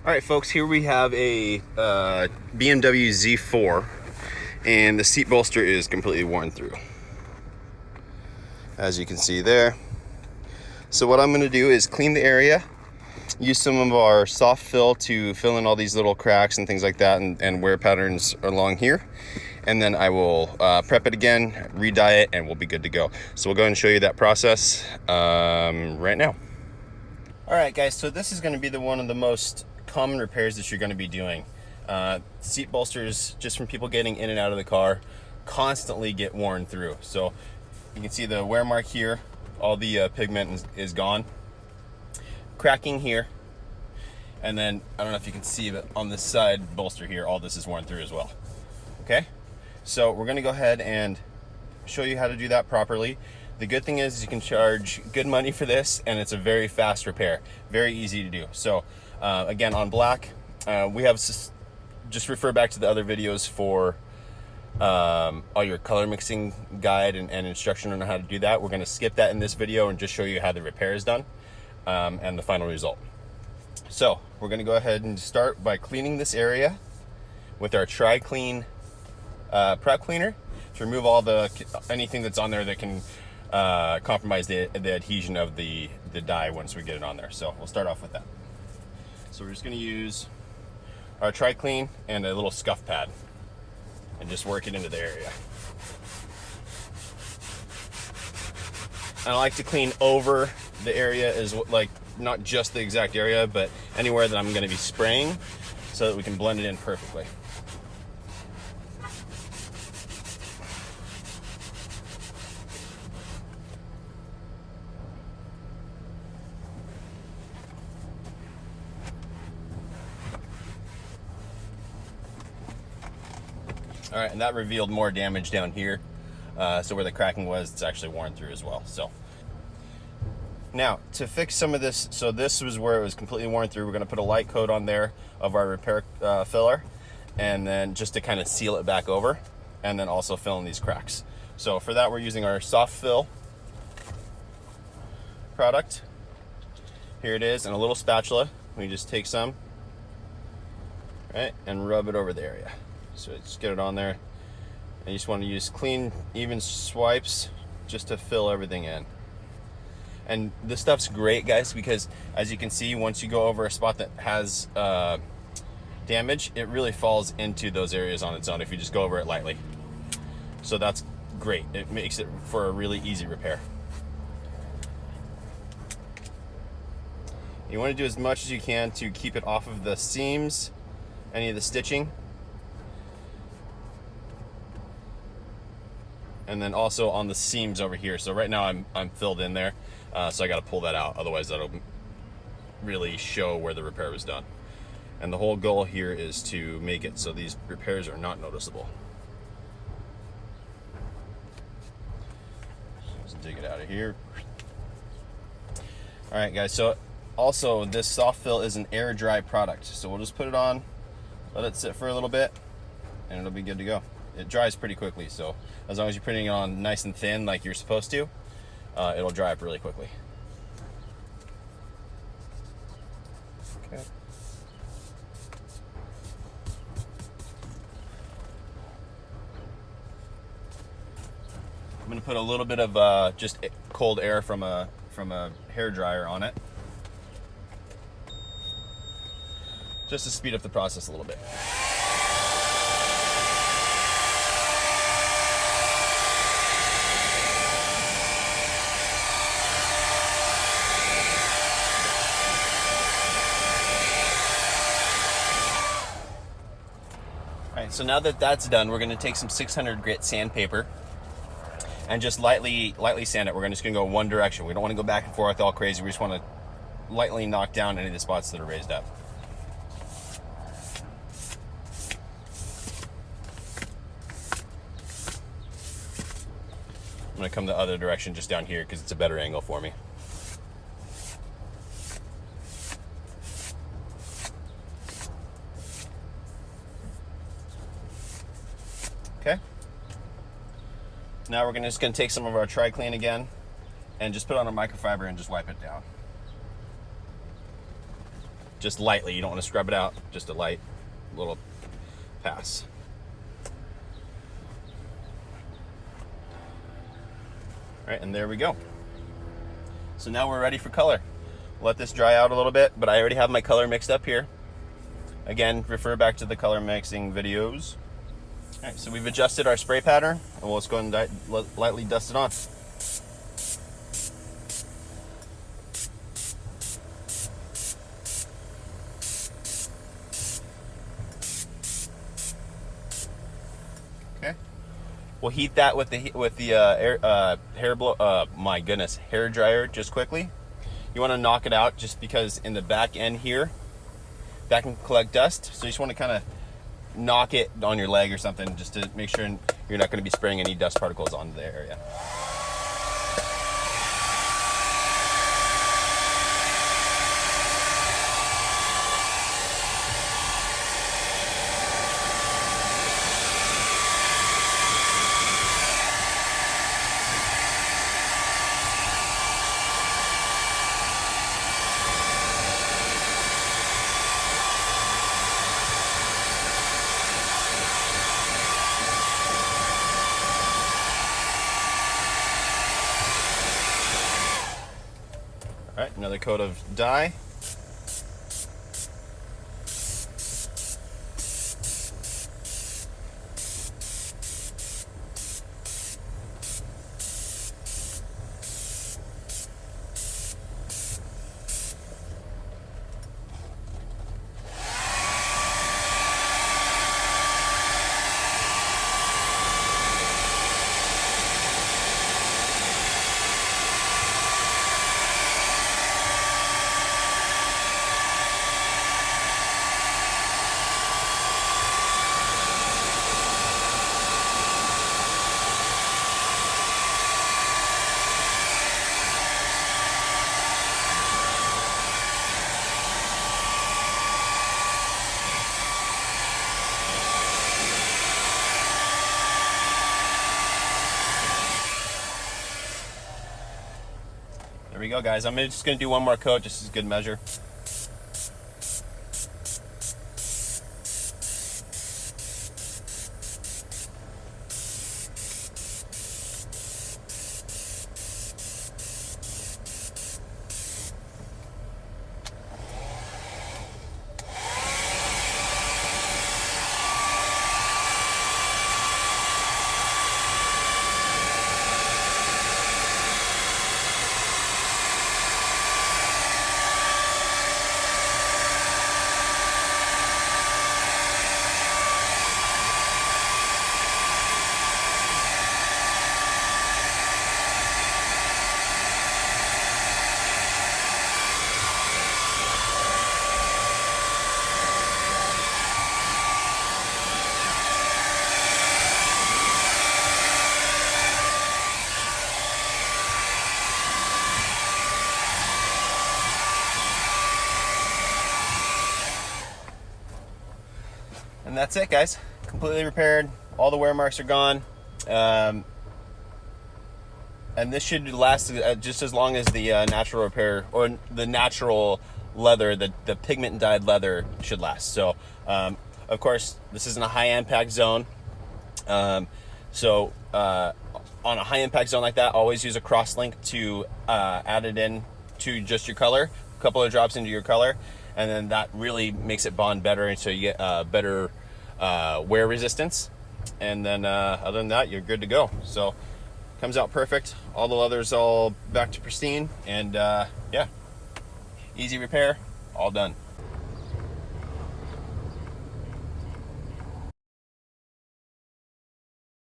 All right, folks, here we have a BMW Z4, and the seat bolster is completely worn through, as you can see there. So what I'm going to do is clean the area, use some of our soft fill to fill in all these little cracks and things like that, and wear patterns along here. And then I will prep it again, re-dye it, and we'll be good to go. So we'll go ahead and show you that process right now. All right, guys, so this is going to be one of the most common repairs that you're going to be doing. Seat bolsters, just from people getting in and out of the car, constantly get worn through. So you can see the wear mark here, all the pigment is gone. Cracking here, and then I don't know if you can see, but on this side bolster here, all this is worn through as well. Okay, so we're going to go ahead and show you how to do that properly. The good thing is you can charge good money for this, and it's a very fast repair, very easy to do. So again, on black, we have just refer back to the other videos for all your color mixing guide and instruction on how to do that. We're going to skip that in this video and just show you how the repair is done and the final result. So we're going to go ahead and start by cleaning this area with our Tri-Clean prep cleaner to remove all anything that's on there that can compromise the adhesion of the dye once we get it on there. So we'll start off with that. So we're just going to use our Tri-Clean and a little scuff pad and just work it into the area. And I like to clean over the area, is like not just the exact area, but anywhere that I'm going to be spraying, so that we can blend it in perfectly. All right, and that revealed more damage down here. So where the cracking was, it's actually worn through as well. So now to fix some of this, so this was where it was completely worn through. We're going to put a light coat on there of our repair filler, and then just to kind of seal it back over, and then also fill in these cracks. So for that, we're using our soft fill product. Here it is, and a little spatula. We just take some, right, and rub it over the area. So just get it on there, and you just want to use clean, even swipes just to fill everything in. And this stuff's great, guys, because as you can see, once you go over a spot that has damage, it really falls into those areas on its own if you just go over it lightly. So that's great. It makes it for a really easy repair. You want to do as much as you can to keep it off of the seams, any of the stitching. And then also on the seams over here. So right now I'm filled in there, so I got to pull that out. Otherwise that'll really show where the repair was done. And the whole goal here is to make it so these repairs are not noticeable. Just dig it out of here. All right, guys, so also this soft fill is an air dry product. So we'll just put it on, let it sit for a little bit, and it'll be good to go. It dries pretty quickly, so as long as you're putting it on nice and thin like you're supposed to, it'll dry up really quickly. Okay. I'm gonna put a little bit of just cold air from a hair dryer on it, just to speed up the process a little bit. So now that that's done, we're going to take some 600 grit sandpaper and just lightly sand it. We're just going to go one direction. We don't want to go back and forth all crazy. We just want to lightly knock down any of the spots that are raised up. I'm going to come the other direction just down here because it's a better angle for me. Okay. Now we're just going to take some of our Tri-Clean again and just put it on a microfiber and just wipe it down. just lightly. You don't want to scrub it out, just a light little pass. All right, and there we go. So now we're ready for color. Let this dry out a little bit, but I already have my color mixed up here. Again, refer back to the color mixing videos. All right, so we've adjusted our spray pattern, and we'll just go ahead and lightly dust it on. Okay. We'll heat that with the hair dryer just quickly. You want to knock it out just because in the back end here, that can collect dust. So you just want to kind of knock it on your leg or something just to make sure you're not going to be spraying any dust particles onto the area. All right, another coat of dye. There we go, guys. I'm just going to do one more coat, just as good measure. And that's it, guys. Completely repaired. All the wear marks are gone. And this should last just as long as the natural repair or the natural leather, the pigment dyed leather should last. So, of course, this isn't a high impact zone. On a high impact zone like that, always use a cross link to add it in to just your color, a couple of drops into your color, and then that really makes it bond better, and so you get better wear resistance. And then other than that, you're good to go. So comes out perfect. All the leather's all back to pristine, and yeah, easy repair, all done.